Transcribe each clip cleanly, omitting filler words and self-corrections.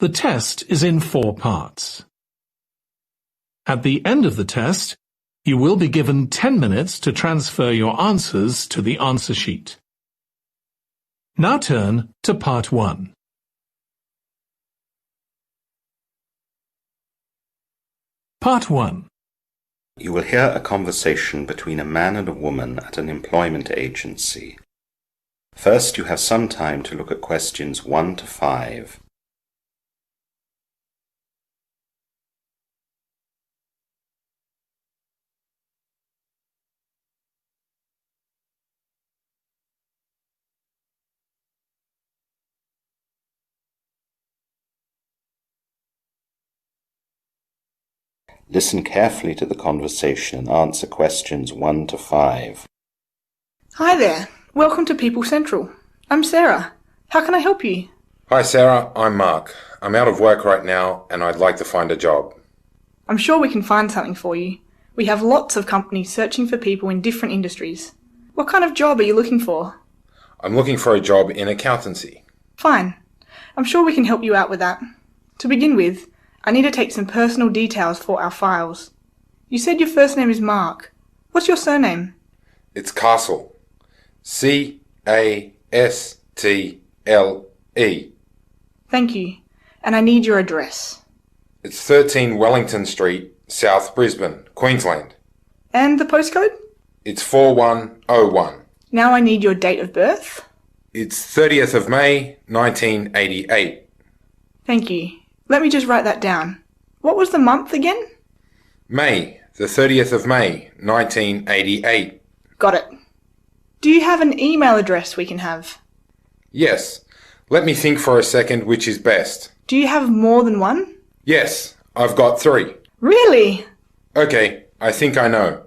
The test is in 4 parts. At the end of the test, you will be given 10 minutes to transfer your answers to the answer sheet. Now turn to Part 1. Part 1. You will hear a conversation between a man and a woman at an employment agency. First, you have some time to look at questions 1 to 5. Listen carefully to the conversation and answer questions 1 to 5. Hi there. Welcome to People Central. I'm Sarah. How can I help you? Hi Sarah, I'm Mark. I'm out of work right now and I'd like to find a job. I'm sure we can find something for you. We have lots of companies searching for people in different industries. What kind of job are you looking for? I'm looking for a job in accountancy. Fine. I'm sure we can help you out with that. To begin with, I need to take some personal details for our files. You said your first name is Mark. What's your surname? It's Castle. C-A-S-T-L-E. Thank you. And I need your address. It's 13 Wellington Street, South Brisbane, Queensland. And the postcode? It's 4101. Now I need your date of birth. It's 30th of May, 1988. Thank you. Let me just write that down. What was the month again? May, the 30th of May, 1988. Got it. Do you have an email address we can have? Yes. Let me think for a second which is best. Do you have more than one? Yes, I've got 3. Really? Okay, I think I know.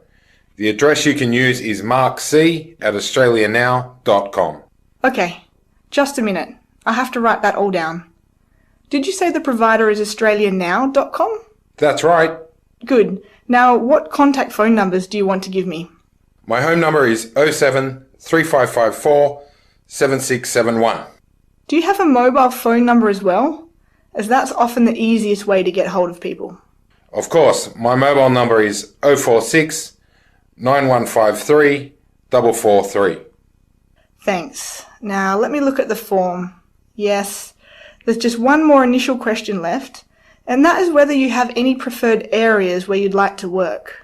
The address you can use is markc@australianow.com. Okay, just a minute. I have to write that all down. Did you say the provider is australianow.com? That's right. Good. Now, what contact phone numbers do you want to give me? My home number is 07 3554 7671. Do you have a mobile phone number as well? As that's often the easiest way to get hold of people. Of course, my mobile number is 046 9153 443. Thanks. Now, let me look at the form. Yes. There's just one more initial question left, and that is whether you have any preferred areas where you'd like to work.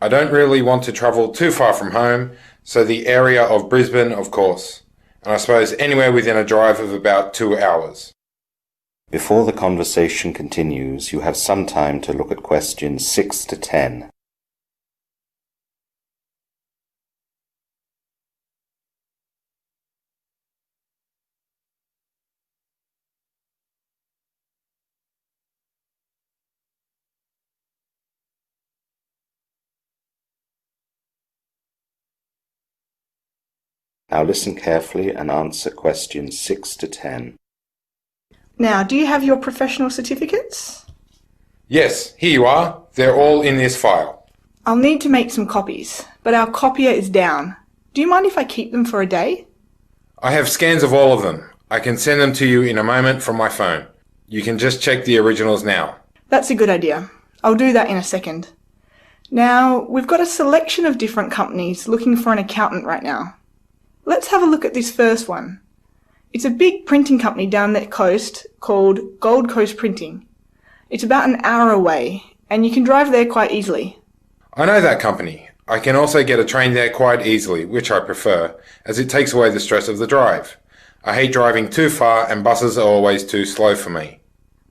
I don't really want to travel too far from home, so the area of Brisbane, of course, and I suppose anywhere within a drive of about 2 hours. Before the conversation continues, you have some time to look at questions 6 to 10. Now listen carefully and answer questions 6 to 10. Now, do you have your professional certificates? Yes, here you are. They're all in this file. I'll need to make some copies, but our copier is down. Do you mind if I keep them for a day? I have scans of all of them. I can send them to you in a moment from my phone. You can just check the originals now. That's a good idea. I'll do that in a second. Now, we've got a selection of different companies looking for an accountant right now. Let's have a look at this first one. It's a big printing company down the coast called Gold Coast Printing. It's about an hour away, and you can drive there quite easily. I know that company. I can also get a train there quite easily, which I prefer, as it takes away the stress of the drive. I hate driving too far and buses are always too slow for me.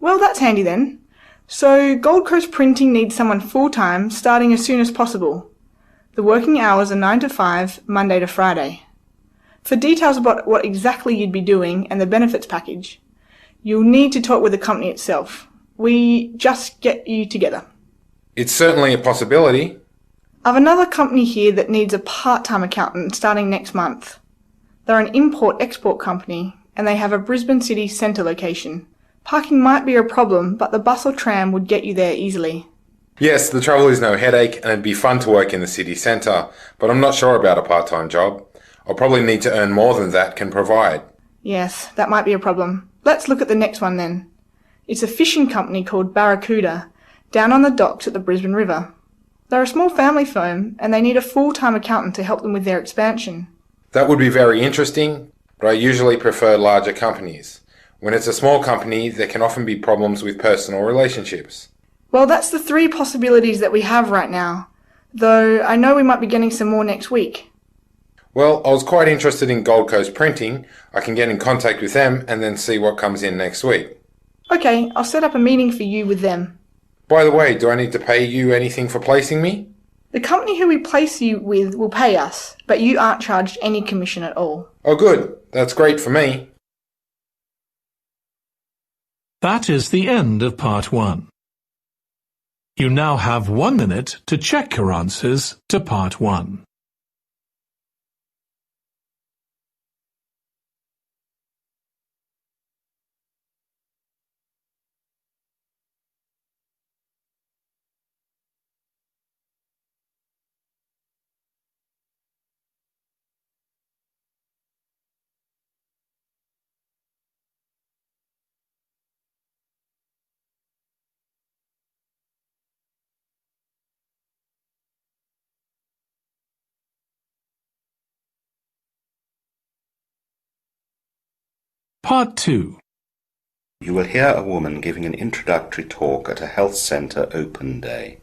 Well, that's handy then. So Gold Coast Printing needs someone full-time starting as soon as possible. The working hours are 9 to 5, Monday to Friday. For details about what exactly you'd be doing and the benefits package, you'll need to talk with the company itself. We just get you together. It's certainly a possibility. I've another company here that needs a part-time accountant starting next month. They're an import-export company and they have a Brisbane city centre location. Parking might be a problem, but the bus or tram would get you there easily. Yes, the travel is no headache and it'd be fun to work in the city centre, but I'm not sure about a part-time job. I'll probably need to earn more than that can provide. Yes, that might be a problem. Let's look at the next one then. It's a fishing company called Barracuda, down on the docks at the Brisbane River. They're a small family firm and they need a full-time accountant to help them with their expansion. That would be very interesting, but I usually prefer larger companies. When it's a small company, there can often be problems with personal relationships. Well, that's the 3 possibilities that we have right now, though I know we might be getting some more next week. Well, I was quite interested in Gold Coast Printing. I can get in contact with them and then see what comes in next week. Okay, I'll set up a meeting for you with them. By the way, do I need to pay you anything for placing me? The company who we place you with will pay us, but you aren't charged any commission at all. Oh good, that's great for me. That is the end of part 1. You now have 1 minute to check your answers to part 1. Part 2. You will hear a woman giving an introductory talk at a health centre open day.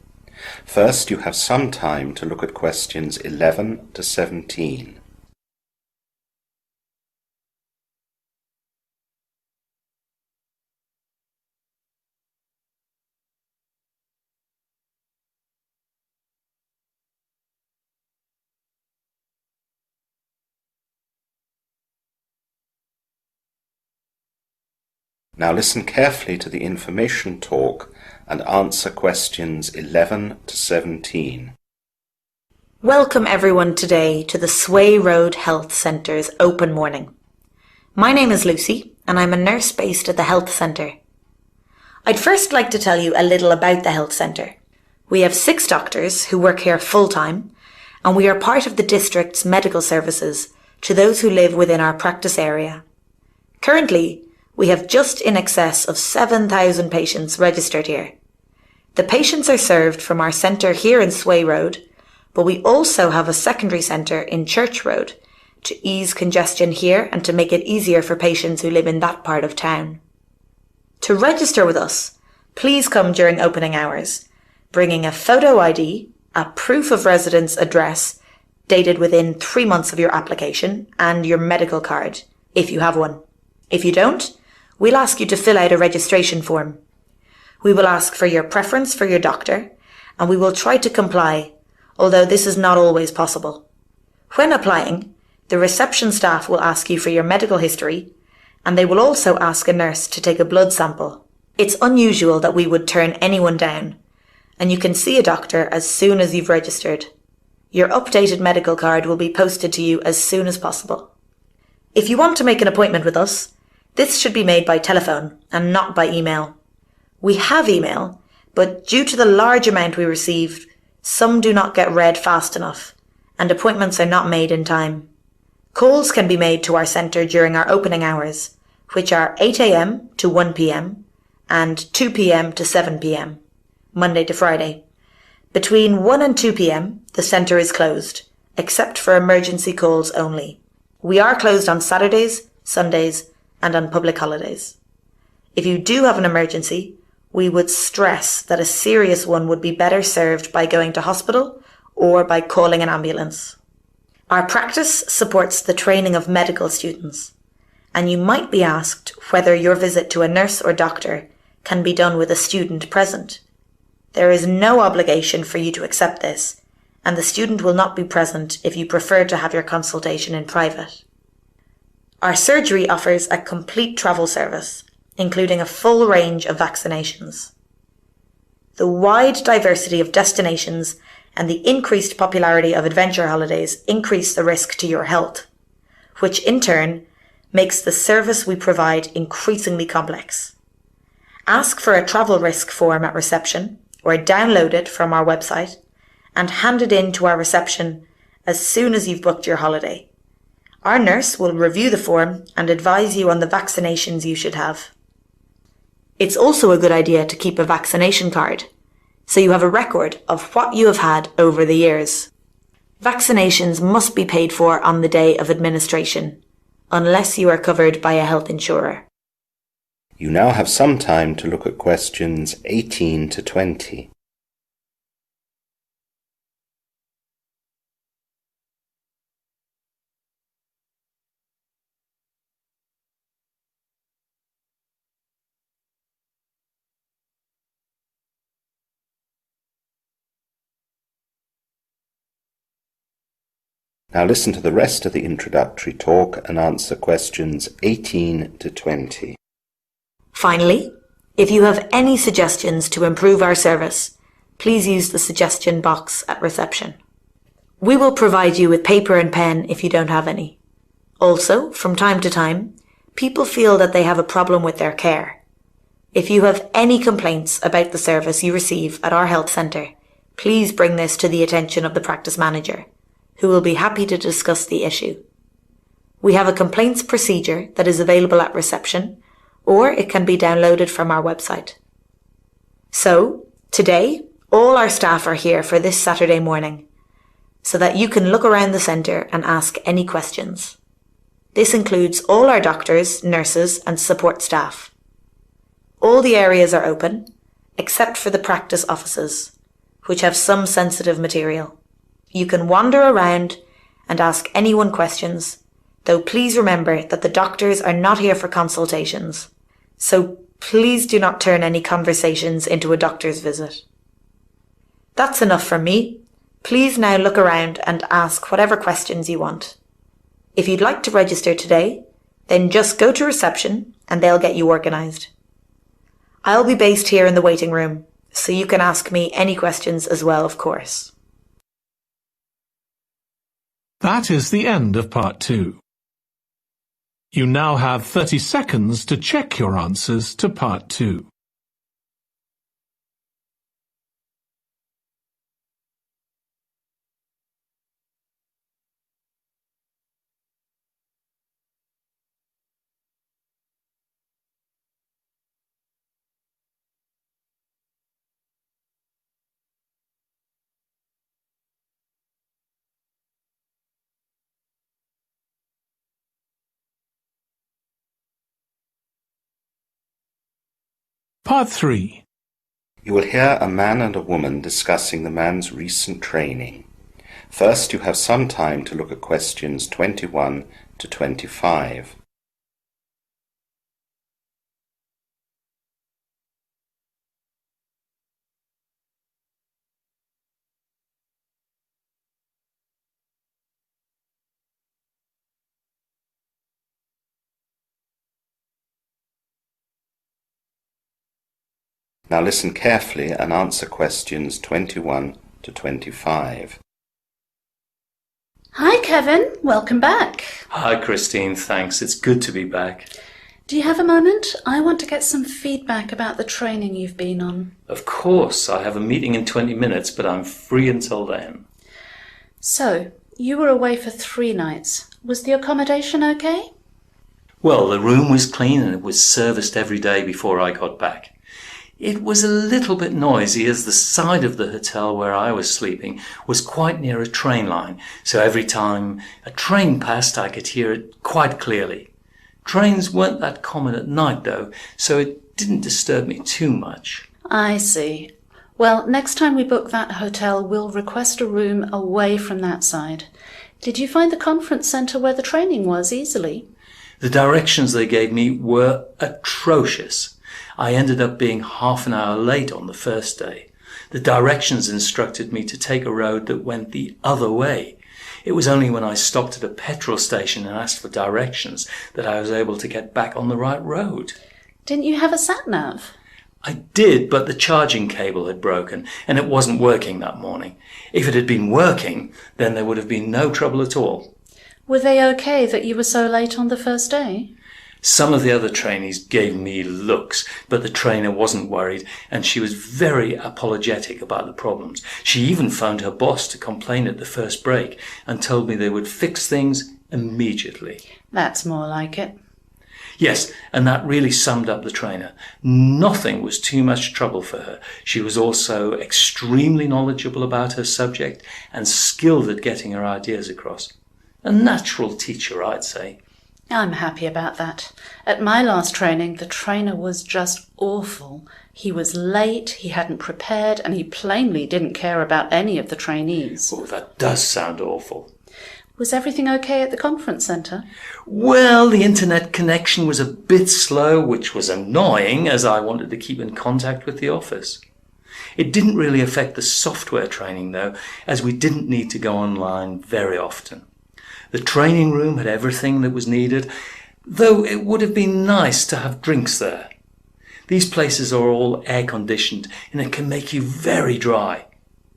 First, you have some time to look at questions 11 to 17. Now listen carefully to the information talk and answer questions 11 to 17. Welcome everyone today to the Sway Road Health Centre's open morning. My name is Lucy and I'm a nurse based at the health centre. I'd first like to tell you a little about the health centre. We have 6 doctors who work here full-time and we are part of the district's medical services to those who live within our practice area. Currently, we have just in excess of 7,000 patients registered here. The patients are served from our centre here in Sway Road, but we also have a secondary centre in Church Road to ease congestion here and to make it easier for patients who live in that part of town. To register with us, please come during opening hours, bringing a photo ID, a proof of residence address dated within 3 months of your application, and your medical card, if you have one. If you don't, we'll ask you to fill out a registration form. We will ask for your preference for your doctor, and we will try to comply, although this is not always possible. When applying, the reception staff will ask you for your medical history, and they will also ask a nurse to take a blood sample. It's unusual that we would turn anyone down, and you can see a doctor as soon as you've registered. Your updated medical card will be posted to you as soon as possible. If you want to make an appointment with us, this should be made by telephone and not by email. We have email, but due to the large amount we receive, some do not get read fast enough, and appointments are not made in time. Calls can be made to our centre during our opening hours, which are 8 a.m. to 1 p.m. and 2 p.m. to 7 p.m, Monday to Friday. Between 1 and 2 p.m, the centre is closed, except for emergency calls only. We are closed on Saturdays, Sundays, and on public holidays. If you do have an emergency, we would stress that a serious one would be better served by going to hospital or by calling an ambulance. Our practice supports the training of medical students, and you might be asked whether your visit to a nurse or doctor can be done with a student present. There is no obligation for you to accept this, and the student will not be present if you prefer to have your consultation in private. Our surgery offers a complete travel service, including a full range of vaccinations. The wide diversity of destinations and the increased popularity of adventure holidays increase the risk to your health, which in turn makes the service we provide increasingly complex. Ask for a travel risk form at reception or download it from our website and hand it in to our reception as soon as you've booked your holiday. Our nurse will review the form and advise you on the vaccinations you should have. It's also a good idea to keep a vaccination card, so you have a record of what you have had over the years. Vaccinations must be paid for on the day of administration, unless you are covered by a health insurer. You now have some time to look at questions 18 to 20. Now listen to the rest of the introductory talk and answer questions 18 to 20. Finally, if you have any suggestions to improve our service, please use the suggestion box at reception. We will provide you with paper and pen if you don't have any. Also, from time to time, people feel that they have a problem with their care. If you have any complaints about the service you receive at our health centre, please bring this to the attention of the practice manager, who will be happy to discuss the issue. We have a complaints procedure that is available at reception, or it can be downloaded from our website. So, today, all our staff are here for this Saturday morning, so that you can look around the centre and ask any questions. This includes all our doctors, nurses and support staff. All the areas are open, except for the practice offices, which have some sensitive material. You can wander around and ask anyone questions, though please remember that the doctors are not here for consultations, so please do not turn any conversations into a doctor's visit. That's enough from me. Please now look around and ask whatever questions you want. If you'd like to register today, then just go to reception and they'll get you organised. I'll be based here in the waiting room, so you can ask me any questions as well, of course. That is the end of part 2. You now have 30 seconds to check your answers to part 2. Part 3. You will hear a man and a woman discussing the man's recent training. First, you have some time to look at questions 21 to 25. Now listen carefully and answer questions 21 to 25. Hi Kevin, welcome back. Hi Christine, thanks. It's good to be back. Do you have a moment? I want to get some feedback about the training you've been on. Of course, I have a meeting in 20 minutes, but I'm free until then. So, you were away for 3 nights. Was the accommodation okay? Well, the room was clean and it was serviced every day before I got back. It was a little bit noisy as the side of the hotel where I was sleeping was quite near a train line, so every time a train passed I could hear it quite clearly. Trains weren't that common at night though, so it didn't disturb me too much. I see. Well, next time we book that hotel, we'll request a room away from that side. Did you find the conference centre where the training was easily? The directions they gave me were atrocious. I ended up being half an hour late on the first day. The directions instructed me to take a road that went the other way. It was only when I stopped at a petrol station and asked for directions that I was able to get back on the right road. Didn't you have a sat-nav? I did, but the charging cable had broken and it wasn't working that morning. If it had been working, then there would have been no trouble at all. Were they okay that you were so late on the first day? Some of the other trainees gave me looks, but the trainer wasn't worried and she was very apologetic about the problems. She even phoned her boss to complain at the first break and told me they would fix things immediately. That's more like it. Yes, and that really summed up the trainer. Nothing was too much trouble for her. She was also extremely knowledgeable about her subject and skilled at getting her ideas across. A natural teacher, I'd say. I'm happy about that. At my last training, the trainer was just awful. He was late, he hadn't prepared, and he plainly didn't care about any of the trainees. Oh, that does sound awful. Was everything okay at the conference centre? Well, the internet connection was a bit slow, which was annoying as I wanted to keep in contact with the office. It didn't really affect the software training though, as we didn't need to go online very often. The training room had everything that was needed, though it would have been nice to have drinks there. These places are all air-conditioned and it can make you very dry.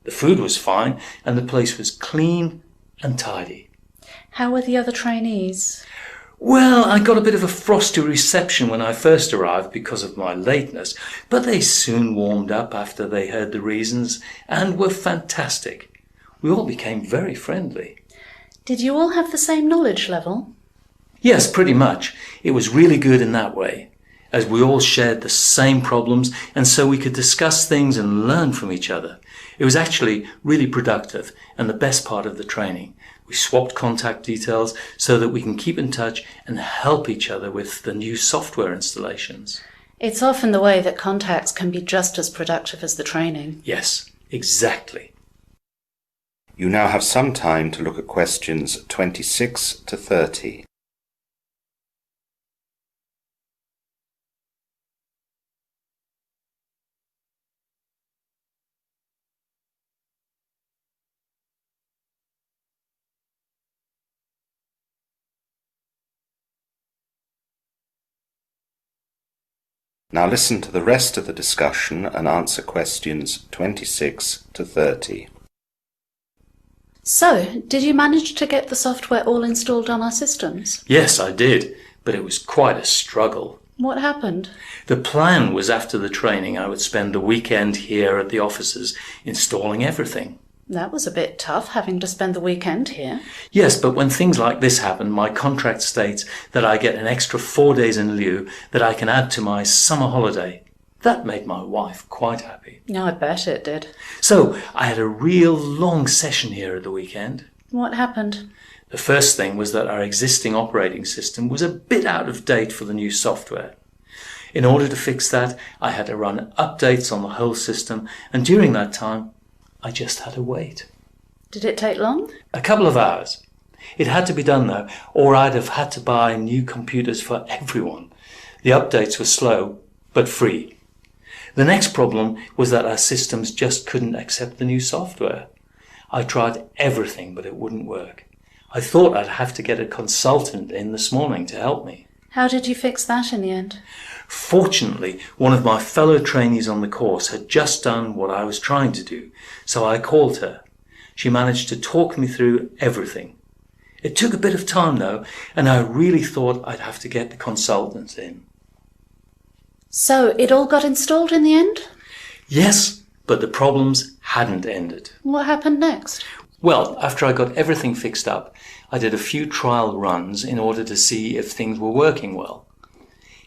The food was fine and the place was clean and tidy. How were the other trainees? Well, I got a bit of a frosty reception when I first arrived because of my lateness, but they soon warmed up after they heard the reasons and were fantastic. We all became very friendly. Did you all have the same knowledge level? Yes, pretty much. It was really good in that way, as we all shared the same problems and so we could discuss things and learn from each other. It was actually really productive and the best part of the training. We swapped contact details so that we can keep in touch and help each other with the new software installations. It's often the way that contacts can be just as productive as the training. Yes, exactly. You now have some time to look at questions 26 to 30. Now listen to the rest of the discussion and answer questions 26 to 30. So, did you manage to get the software all installed on our systems? Yes, I did, but it was quite a struggle. What happened? The plan was after the training I would spend the weekend here at the offices installing everything. That was a bit tough, having to spend the weekend here. Yes, but when things like this happen, my contract states that I get an extra 4 days in lieu that I can add to my summer holiday. That made my wife quite happy. I bet it did. So I had a real long session here at the weekend. What happened? The first thing was that our existing operating system was a bit out of date for the new software. In order to fix that, I had to run updates on the whole system, and during that time, I just had to wait. Did it take long? A couple of hours. It had to be done though, or I'd have had to buy new computers for everyone. The updates were slow, but free. The next problem was that our systems just couldn't accept the new software. I tried everything, but it wouldn't work. I thought I'd have to get a consultant in this morning to help me. How did you fix that in the end? Fortunately, one of my fellow trainees on the course had just done what I was trying to do, so I called her. She managed to talk me through everything. It took a bit of time though, and I really thought I'd have to get the consultant in. So, it all got installed in the end? Yes, but the problems hadn't ended. What happened next? Well, after I got everything fixed up, I did a few trial runs in order to see if things were working well.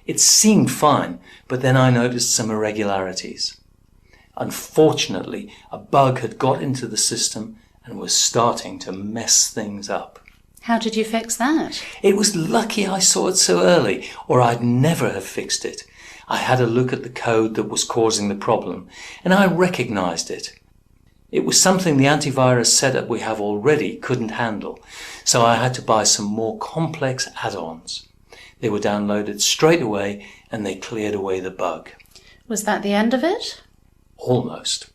It seemed fine, but then I noticed some irregularities. Unfortunately, a bug had got into the system and was starting to mess things up. How did you fix that? It was lucky I saw it so early, or I'd never have fixed it. I had a look at the code that was causing the problem, and I recognized it. It was something the antivirus setup we have already couldn't handle, so I had to buy some more complex add-ons. They were downloaded straight away and they cleared away the bug. Was that the end of it? Almost.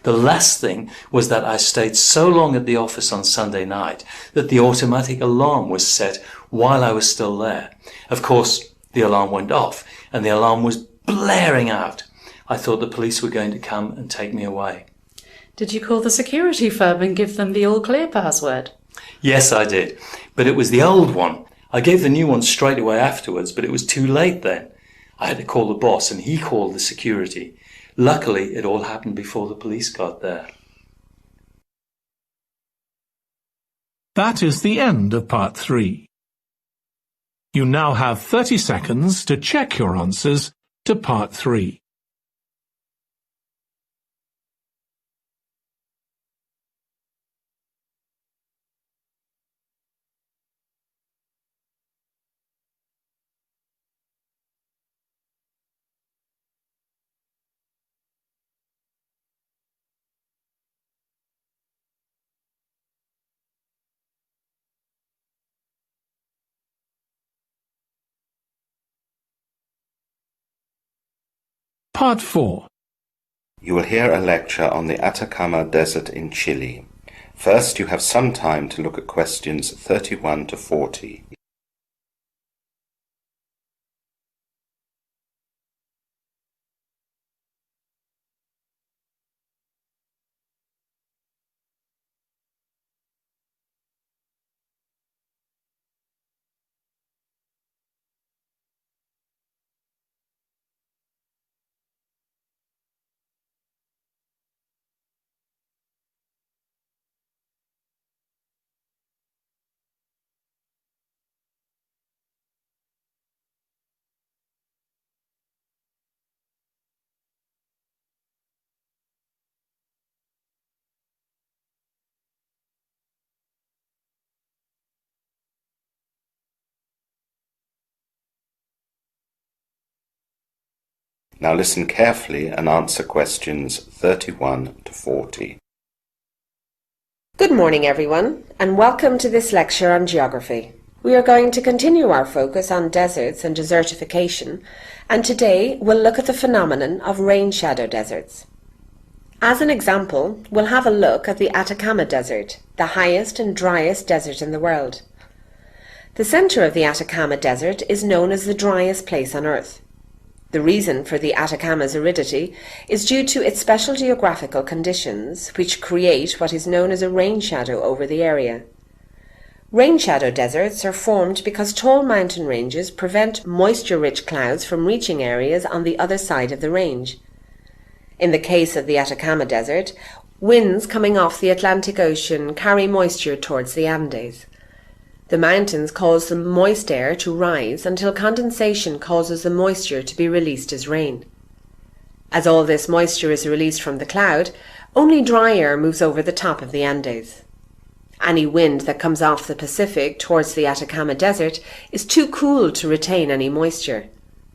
The last thing was that I stayed so long at the office on Sunday night that the automatic alarm was set while I was still there. Of course, the alarm went off and the alarm was blaring out. I thought the police were going to come and take me away. Did you call the security firm and give them the all-clear password? Yes, I did, but it was the old one. I gave the new one straight away afterwards, but it was too late then. I had to call the boss and he called the security. Luckily, it all happened before the police got there. That is the end of part 3. You now have 30 seconds to check your answers to Part 3. Part 4. You will hear a lecture on the Atacama Desert in Chile. First, you have some time to look at questions 31 to 40. Now listen carefully and answer questions 31 to 40. Good morning everyone, and welcome to this lecture on geography. We are going to continue our focus on deserts and desertification, and today we'll look at the phenomenon of rain shadow deserts. As an example, we'll have a look at the Atacama Desert, the highest and driest desert in the world. The centre of the Atacama Desert is known as the driest place on Earth. The reason for the Atacama's aridity is due to its special geographical conditions, which create what is known as a rain shadow over the area. Rain shadow deserts are formed because tall mountain ranges prevent moisture-rich clouds from reaching areas on the other side of the range. In the case of the Atacama Desert, winds coming off the Atlantic Ocean carry moisture towards the Andes. The mountains cause the moist air to rise until condensation causes the moisture to be released as rain. As all this moisture is released from the cloud, only dry air moves over the top of the Andes. Any wind that comes off the Pacific towards the Atacama Desert is too cool to retain any moisture.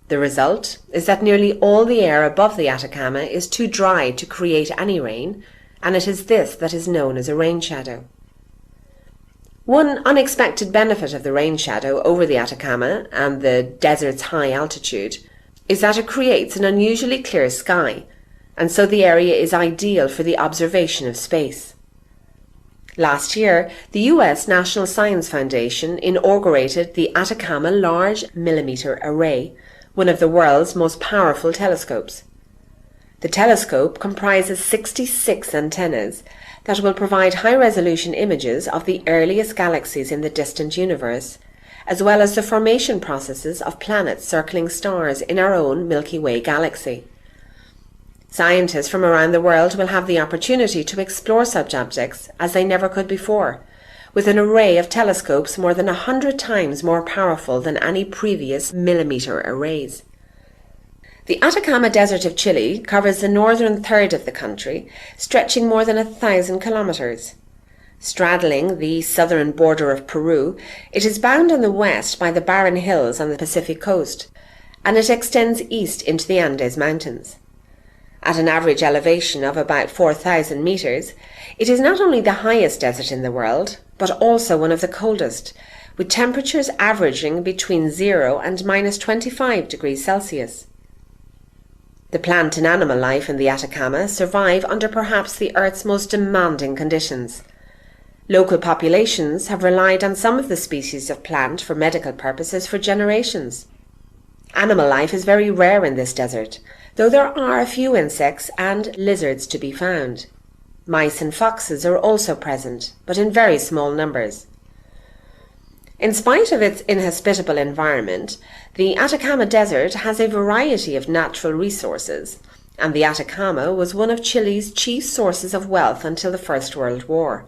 The result is that nearly all the air above the Atacama is too dry to create any rain, and it is this that is known as a rain shadow. One unexpected benefit of the rain shadow over the Atacama and the desert's high altitude is that it creates an unusually clear sky, and so the area is ideal for the observation of space. Last year, the US National Science Foundation inaugurated the Atacama Large Millimeter Array, one of the world's most powerful telescopes. The telescope comprises 66 antennas that will provide high-resolution images of the earliest galaxies in the distant universe, as well as the formation processes of planets circling stars in our own Milky Way galaxy. Scientists from around the world will have the opportunity to explore such objects as they never could before, with an array of telescopes more than 100 times more powerful than any previous millimeter arrays. The Atacama Desert of Chile covers the northern third of the country, stretching more than 1,000 kilometers. Straddling the southern border of Peru, it is bound on the west by the barren hills on the Pacific coast, and it extends east into the Andes Mountains. At an average elevation of about 4,000 meters, it is not only the highest desert in the world, but also one of the coldest, with temperatures averaging between 0 and minus 25 degrees Celsius. The plant and animal life in the Atacama survive under perhaps the Earth's most demanding conditions. Local populations have relied on some of the species of plant for medical purposes for generations. Animal life is very rare in this desert, though there are a few insects and lizards to be found. Mice and foxes are also present, but in very small numbers. In spite of its inhospitable environment, the Atacama Desert has a variety of natural resources, and the Atacama was one of Chile's chief sources of wealth until the First World War.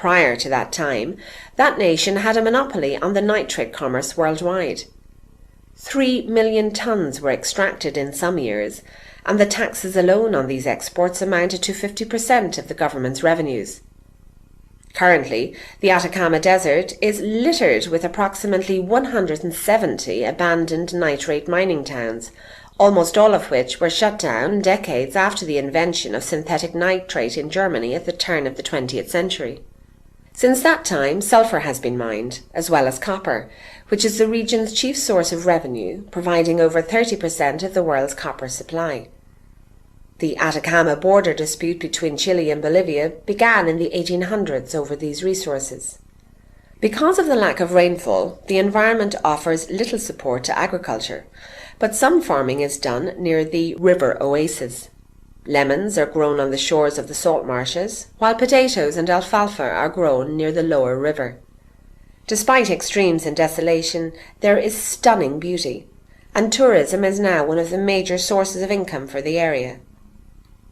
Prior to that time, that nation had a monopoly on the nitrate commerce worldwide. 3 million tons were extracted in some years, and the taxes alone on these exports amounted to 50% of the government's revenues. Currently, the Atacama Desert is littered with approximately 170 abandoned nitrate mining towns, almost all of which were shut down decades after the invention of synthetic nitrate in Germany at the turn of the 20th century. Since that time, sulfur has been mined, as well as copper, which is the region's chief source of revenue, providing over 30% of the world's copper supply. The Atacama border dispute between Chile and Bolivia began in the 1800s over these resources. Because of the lack of rainfall, the environment offers little support to agriculture, but some farming is done near the river oasis. Lemons are grown on the shores of the salt marshes, while potatoes and alfalfa are grown near the lower river. Despite extremes in desolation, there is stunning beauty, and tourism is now one of the major sources of income for the area.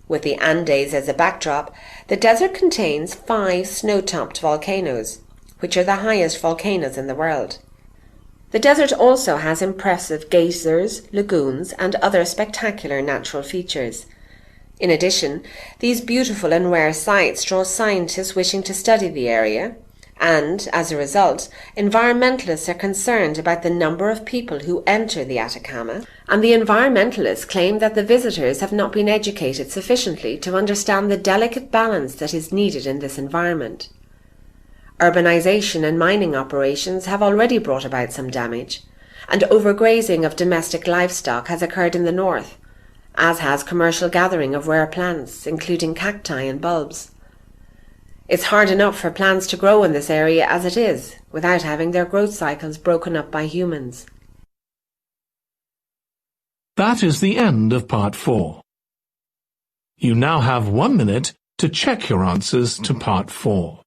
With the Andes as a backdrop, the desert contains 5 snow-topped volcanoes, which are the highest volcanoes in the world. The desert also has impressive geysers, lagoons, and other spectacular natural features. In addition, these beautiful and rare sites draw scientists wishing to study the area, and, as a result, environmentalists are concerned about the number of people who enter the Atacama, and the environmentalists claim that the visitors have not been educated sufficiently to understand the delicate balance that is needed in this environment. Urbanization and mining operations have already brought about some damage, and overgrazing of domestic livestock has occurred in the north, as has commercial gathering of rare plants, including cacti and bulbs. It's hard enough for plants to grow in this area as it is, without having their growth cycles broken up by humans. That is the end of part 4. You now have 1 minute to check your answers to part 4.